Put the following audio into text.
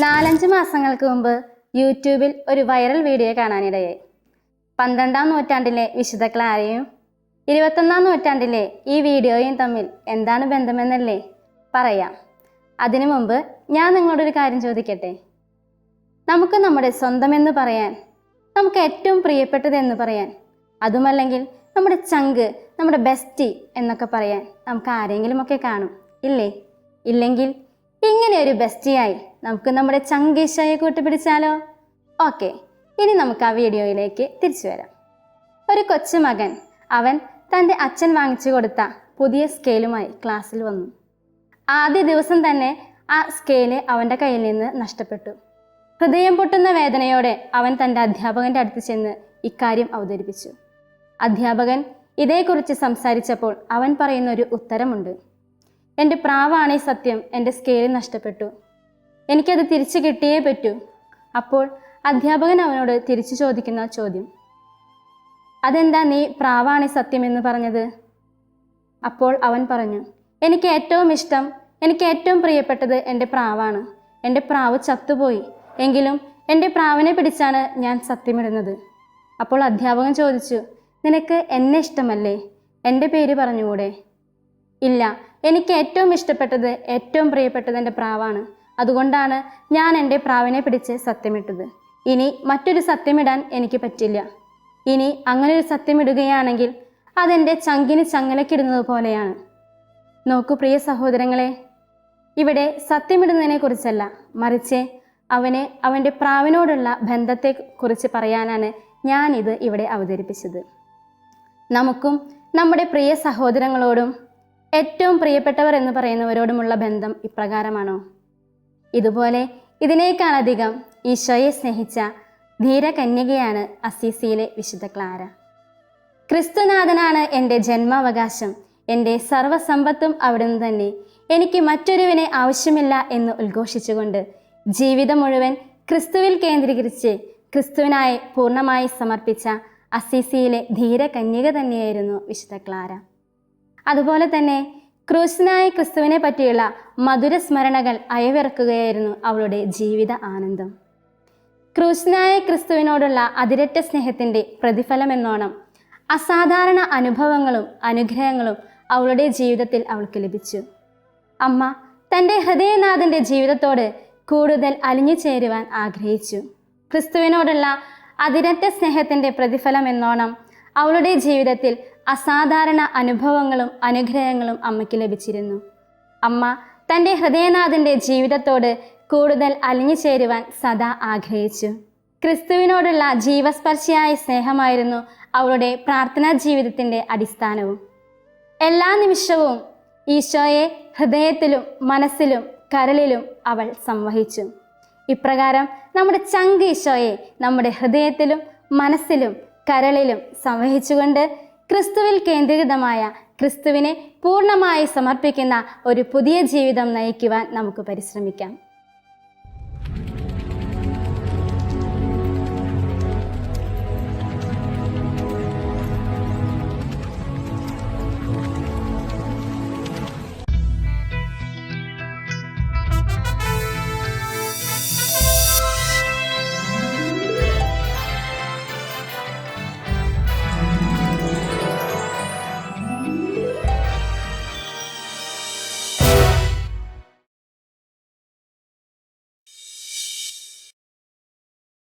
4-5 മാസങ്ങൾക്ക് മുമ്പ് യൂട്യൂബിൽ ഒരു വൈറൽ വീഡിയോ കാണാനിടയായി. 12-ാം നൂറ്റാണ്ടിലെ വിശുദ്ധ ക്ലാരയും 21-ാം നൂറ്റാണ്ടിലെ ഈ വീഡിയോയും തമ്മിൽ എന്താണ് ബന്ധമെന്നല്ലേ പറയാം. അതിനു മുമ്പ് ഞാൻ നിങ്ങളോടൊരു കാര്യം ചോദിക്കട്ടെ. നമുക്ക് നമ്മുടെ സ്വന്തമെന്ന് പറയാൻ, നമുക്ക് ഏറ്റവും പ്രിയപ്പെട്ടതെന്ന് പറയാൻ, അതുമല്ലെങ്കിൽ നമ്മുടെ ചങ്ക്, നമ്മുടെ ബെസ്റ്റി എന്നൊക്കെ പറയാൻ നമുക്ക് ആരെങ്കിലുമൊക്കെ കാണും, ഇല്ലേ? ഇല്ലെങ്കിൽ ഇങ്ങനെ ഒരു ബെസ്റ്റിയായി നമുക്ക് നമ്മുടെ ചങ്കീശയെ കൂട്ടുപിടിച്ചാലോ? ഓക്കെ, ഇനി നമുക്ക് ആ വീഡിയോയിലേക്ക് തിരിച്ചു വരാം. ഒരു കൊച്ചുമകൻ, അവൻ തൻ്റെ അച്ഛൻ വാങ്ങിച്ചു കൊടുത്ത പുതിയ സ്കെയിലുമായി ക്ലാസ്സിൽ വന്നു. ആദ്യ ദിവസം തന്നെ ആ സ്കെയില് അവൻ്റെ കയ്യിൽ നിന്ന് നഷ്ടപ്പെട്ടു. ഹൃദയം പൊട്ടുന്ന വേദനയോടെ അവൻ തൻ്റെ അധ്യാപകൻ്റെ അടുത്ത് ചെന്ന് ഇക്കാര്യം അവതരിപ്പിച്ചു. അധ്യാപകൻ ഇതേക്കുറിച്ച് സംസാരിച്ചപ്പോൾ അവൻ പറയുന്ന ഒരു ഉത്തരമുണ്ട്: എൻ്റെ പ്രാവാണേ സത്യം, എൻ്റെ സ്കെയിൽ നഷ്ടപ്പെട്ടു, എനിക്കത് തിരിച്ചു കിട്ടിയേ പറ്റൂ. അപ്പോൾ അധ്യാപകൻ അവനോട് തിരിച്ചു ചോദിക്കുന്ന ചോദ്യം: അതെന്താ നീ പ്രാവാണേ സത്യം എന്ന് പറഞ്ഞത്? അപ്പോൾ അവൻ പറഞ്ഞു: എനിക്ക് ഏറ്റവും ഇഷ്ടം, എനിക്ക് ഏറ്റവും പ്രിയപ്പെട്ടത് എൻ്റെ പ്രാവാണ്. എൻ്റെ പ്രാവ് ചത്തുപോയി, എങ്കിലും എൻ്റെ പ്രാവിനെ പിടിച്ചാണ് ഞാൻ സത്യമിടുന്നത്. അപ്പോൾ അധ്യാപകൻ ചോദിച്ചു: നിനക്ക് എന്നെ ഇഷ്ടമല്ലേ? എൻ്റെ പേര് പറഞ്ഞുകൂടെ? ഇല്ല, എനിക്ക് ഏറ്റവും ഇഷ്ടപ്പെട്ടത്, ഏറ്റവും പ്രിയപ്പെട്ടത് എൻ്റെ പ്രാവാണ്. അതുകൊണ്ടാണ് ഞാൻ എൻ്റെ പ്രാവിനെ പിടിച്ച് സത്യമിട്ടത്. ഇനി മറ്റൊരു സത്യമിടാൻ എനിക്ക് പറ്റില്ല. ഇനി അങ്ങനൊരു സത്യമിടുകയാണെങ്കിൽ അതെൻ്റെ ചങ്കിന് ചങ്ങലക്കിടുന്നത് പോലെയാണ്. നോക്കൂ പ്രിയ സഹോദരങ്ങളെ, ഇവിടെ സത്യമിടുന്നതിനെ കുറിച്ചല്ല, മറിച്ച് അവൻ്റെ പ്രാവിനോടുള്ള ബന്ധത്തെക്കുറിച്ച് പറയാനാണ് ഞാനിത് ഇവിടെ അവതരിപ്പിച്ചത്. നമുക്കും നമ്മുടെ പ്രിയ സഹോദരങ്ങളോടും ഏറ്റവും പ്രിയപ്പെട്ടവർ എന്ന് പറയുന്നവരോടുമുള്ള ബന്ധം ഇപ്രകാരമാണോ? ഇതുപോലെ ഇതിനേക്കാളധികം ഈശോയെ സ്നേഹിച്ച ധീരകന്യകയാണ് അസീസിയിലെ വിശുദ്ധ ക്ലാര. ക്രിസ്തുനാഥനാണ് എൻ്റെ ജന്മാവകാശം, എൻ്റെ സർവ്വസമ്പത്തും അവിടുന്ന് തന്നെ, എനിക്ക് മറ്റൊരുവിനെ ആവശ്യമില്ല എന്ന് ഉദ്ഘോഷിച്ചുകൊണ്ട് ജീവിതം മുഴുവൻ ക്രിസ്തുവിൽ കേന്ദ്രീകരിച്ച് ക്രിസ്തുവിനായി പൂർണ്ണമായി സമർപ്പിച്ച അസീസിയിലെ ധീരകന്യക തന്നെയായിരുന്നു വിശുദ്ധ ക്ലാര. അതുപോലെ തന്നെ ക്രൂശനായ ക്രിസ്തുവിനെ പറ്റിയുള്ള മധുര സ്മരണകൾ അയവിറക്കുകയായിരുന്നു അവളുടെ ജീവിത ആനന്ദം. ക്രൂശനായ ക്രിസ്തുവിനോടുള്ള അതിരറ്റ സ്നേഹത്തിൻ്റെ പ്രതിഫലമെന്നോണം അസാധാരണ അനുഭവങ്ങളും അനുഗ്രഹങ്ങളും അവളുടെ ജീവിതത്തിൽ അവൾക്ക് ലഭിച്ചു. അമ്മ തൻ്റെ ഹൃദയനാഥൻ്റെ ജീവിതത്തോട് കൂടുതൽ അലിഞ്ഞു ചേരുവാൻ ആഗ്രഹിച്ചു. ക്രിസ്തുവിനോടുള്ള അതിരറ്റ സ്നേഹത്തിൻ്റെ പ്രതിഫലം എന്നോണം അവളുടെ ജീവിതത്തിൽ അസാധാരണ അനുഭവങ്ങളും അനുഗ്രഹങ്ങളും അമ്മയ്ക്ക് ലഭിച്ചിരുന്നു. അമ്മ തൻ്റെ ഹൃദയനാഥൻ്റെ ജീവിതത്തോട് കൂടുതൽ അലിഞ്ഞു ചേരുവാൻ സദാ ആഗ്രഹിച്ചു. ക്രിസ്തുവിനോടുള്ള ജീവസ്പർശിയായ സ്നേഹമായിരുന്നു അവളുടെ പ്രാർത്ഥനാ ജീവിതത്തിൻ്റെ അടിസ്ഥാനവും. എല്ലാ നിമിഷവും ഈശോയെ ഹൃദയത്തിലും മനസ്സിലും കരളിലും അവൾ സംവഹിച്ചു. ഇപ്രകാരം നമ്മുടെ ചങ്ക് ഈശോയെ നമ്മുടെ ഹൃദയത്തിലും മനസ്സിലും കരളിലും സംവഹിച്ചുകൊണ്ട് ക്രിസ്തുവിൽ കേന്ദ്രീകൃതമായ, ക്രിസ്തുവിനെ പൂർണ്ണമായി സമർപ്പിക്കുന്ന ഒരു പുതിയ ജീവിതം നയിക്കുവാൻ നമുക്ക് പരിശ്രമിക്കാം.